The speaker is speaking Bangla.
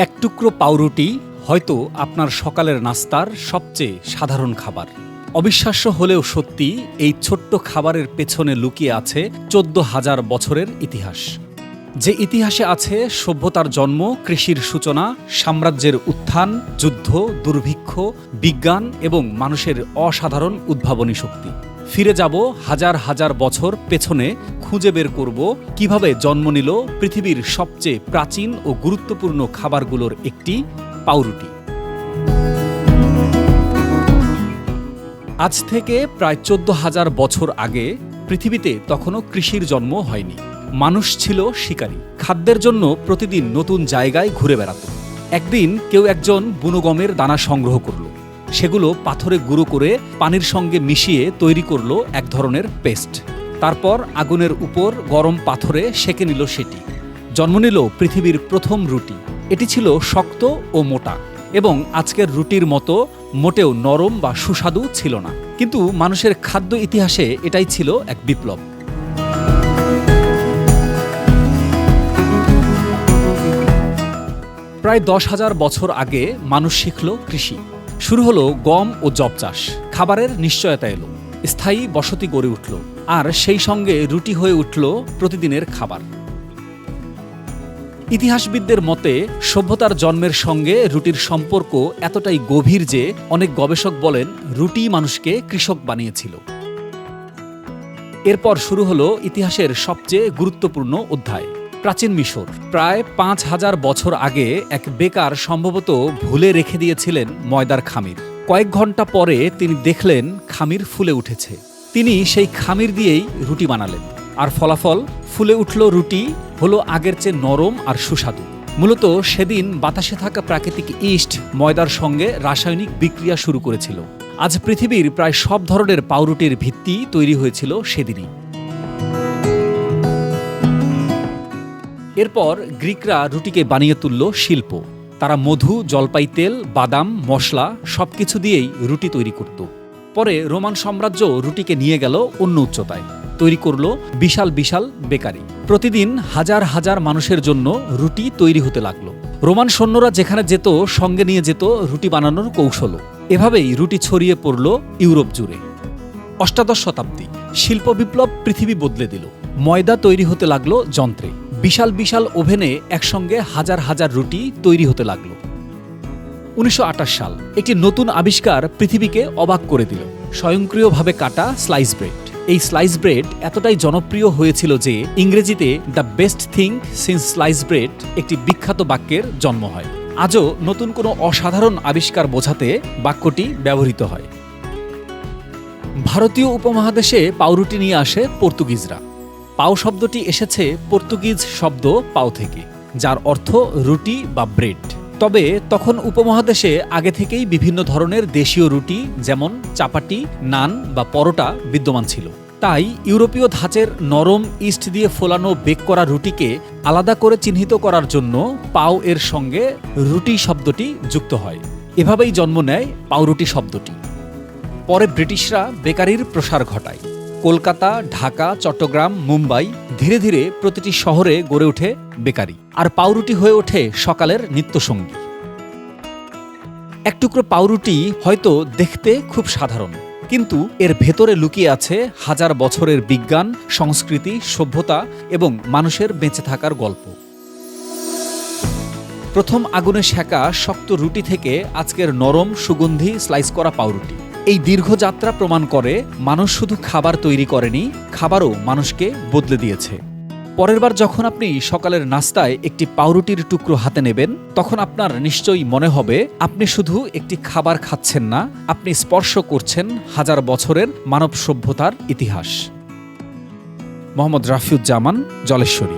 এক টুকরো পাউরুটি হয়তো আপনার সকালের নাস্তার সবচেয়ে সাধারণ খাবার। অবিশ্বাস্য হলেও সত্যি, এই ছোট্ট খাবারের পেছনে লুকিয়ে আছে 14,000 বছরের ইতিহাস। যে ইতিহাসে আছে সভ্যতার জন্ম, কৃষির সূচনা, সাম্রাজ্যের উত্থান, যুদ্ধ, দুর্ভিক্ষ, বিজ্ঞান এবং মানুষের অসাধারণ উদ্ভাবনী শক্তি। ফিরে যাব হাজার হাজার বছর পেছনে, খুঁজে বের করব কিভাবে জন্ম নিল পৃথিবীর সবচেয়ে প্রাচীন ও গুরুত্বপূর্ণ খাবারগুলোর একটি, পাউরুটি। আজ থেকে প্রায় 14,000 বছর আগে পৃথিবীতে তখনও কৃষির জন্ম হয়নি। মানুষ ছিল শিকারী, খাদ্যের জন্য প্রতিদিন নতুন জায়গায় ঘুরে বেড়াত। একদিন কেউ একজন বুনো গমের দানা সংগ্রহ করল। সেগুলো পাথরে গুঁড়ো করে পানির সঙ্গে মিশিয়ে তৈরি করল এক ধরনের পেস্ট। তারপর আগুনের উপর গরম পাথরে সেঁকে নিল সেটি। জন্ম নিল পৃথিবীর প্রথম রুটি। এটি ছিল শক্ত ও মোটা এবং আজকের রুটির মতো মোটেও নরম বা সুস্বাদু ছিল না। কিন্তু মানুষের খাদ্য ইতিহাসে এটাই ছিল এক বিপ্লব। প্রায় 10,000 বছর আগে মানুষ শিখল কৃষি। শুরু হলো গম ও যব চাষ। খাবারের নিশ্চয়তা এলো, স্থায়ী বসতি গড়ে উঠল, আর সেই সঙ্গে রুটি হয়ে উঠল প্রতিদিনের খাবার। ইতিহাসবিদদের মতে সভ্যতার জন্মের সঙ্গে রুটির সম্পর্ক এতটাই গভীর যে অনেক গবেষক বলেন রুটি মানুষকে কৃষক বানিয়েছিল। এরপর শুরু হলো ইতিহাসের সবচেয়ে গুরুত্বপূর্ণ অধ্যায়, প্রাচীন মিশর। প্রায় 5,000 বছর আগে এক বেকার সম্ভবত ভুলে রেখে দিয়েছিলেন ময়দার খামির। কয়েক ঘন্টা পরে তিনি দেখলেন খামির ফুলে উঠেছে। তিনি সেই খামির দিয়েই রুটি বানালেন, আর ফলাফল ফুলে উঠল রুটি হলো আগের চেয়ে নরম আর সুস্বাদু। মূলত সেদিন বাতাসে থাকা প্রাকৃতিক ইস্ট ময়দার সঙ্গে রাসায়নিক বিক্রিয়া শুরু করেছিল। আজ পৃথিবীর প্রায় সব ধরনের পাউরুটির ভিত্তি তৈরি হয়েছিল সেদিনই। এরপর গ্রিকরা রুটিকে বানিয়ে তুলল শিল্প। তারা মধু, জলপাই তেল, বাদাম, মশলা সবকিছু দিয়েই রুটি তৈরি করত। পরে রোমান সাম্রাজ্য রুটিকে নিয়ে গেল অন্য উচ্চতায়, তৈরি করল বিশাল বিশাল বেকারি। প্রতিদিন হাজার হাজার মানুষের জন্য রুটি তৈরি হতে লাগলো। রোমান সৈন্যরা যেখানে যেত সঙ্গে নিয়ে যেত রুটি বানানোর কৌশলও। এভাবেই রুটি ছড়িয়ে পড়ল ইউরোপ জুড়ে। অষ্টাদশ শতাব্দী, শিল্প বিপ্লব পৃথিবী বদলে দিল। ময়দা তৈরি হতে লাগলো যন্ত্রে। বিশাল বিশাল ওভেনে একসঙ্গে হাজার হাজার রুটি তৈরি হতে লাগলো। 1928 সাল, একটি নতুন আবিষ্কার পৃথিবীকে অবাক করে দিল, স্বয়ংক্রিয়ভাবে কাটা স্লাইস ব্রেড। এই স্লাইস ব্রেড এতটাই জনপ্রিয় হয়েছিল যে ইংরেজিতে the best thing since slice bread একটি বিখ্যাত বাক্যের জন্ম হয়। আজও নতুন কোনো অসাধারণ আবিষ্কার বোঝাতে বাক্যটি ব্যবহৃত হয়। ভারতীয় উপমহাদেশে পাউরুটি নিয়ে আসে পর্তুগিজরা। পাও শব্দটি এসেছে পর্তুগিজ শব্দ পাও থেকে, যার অর্থ রুটি বা ব্রেড। তবে তখন উপমহাদেশে আগে থেকেই বিভিন্ন ধরনের দেশীয় রুটি, যেমন চাপাটি, নান বা পরোটা বিদ্যমান ছিল। তাই ইউরোপীয় ধাঁচের নরম ইস্ট দিয়ে ফোলানো বেক করা রুটিকে আলাদা করে চিহ্নিত করার জন্য পাও এর সঙ্গে রুটি শব্দটি যুক্ত হয়। এভাবেই জন্ম নেয় পাউরুটি শব্দটি। পরে ব্রিটিশরা বেকারির প্রসার ঘটায়। কলকাতা, ঢাকা, চট্টগ্রাম, মুম্বাই, ধীরে ধীরে প্রতিটি শহরে গড়ে ওঠে বেকারি, আর পাউরুটি হয়ে ওঠে সকালের নিত্যসঙ্গী। এক টুকরো পাউরুটি হয়তো দেখতে খুব সাধারণ, কিন্তু এর ভেতরে লুকিয়ে আছে হাজার বছরের বিজ্ঞান, সংস্কৃতি, সভ্যতা এবং মানুষের বেঁচে থাকার গল্প। প্রথম আগুনে সেঁকা শক্ত রুটি থেকে আজকের নরম, সুগন্ধি স্লাইস করা পাউরুটি। এই দীর্ঘ যাত্রা প্রমাণ করে মানুষ শুধু খাবার তৈরি করেনি, খাবারও মানুষকে বদলে দিয়েছে। পরের বার যখন আপনি সকালের নাস্তায় একটি পাউরুটির টুকরো হাতে নেবেন, তখন আপনার নিশ্চয়ই মনে হবে আপনি শুধু একটি খাবার খাচ্ছেন না, আপনি স্পর্শ করছেন হাজার বছরের মানব সভ্যতার ইতিহাস। মোহাম্মদ রাফিউজ্জামান, জলেশ্বরী।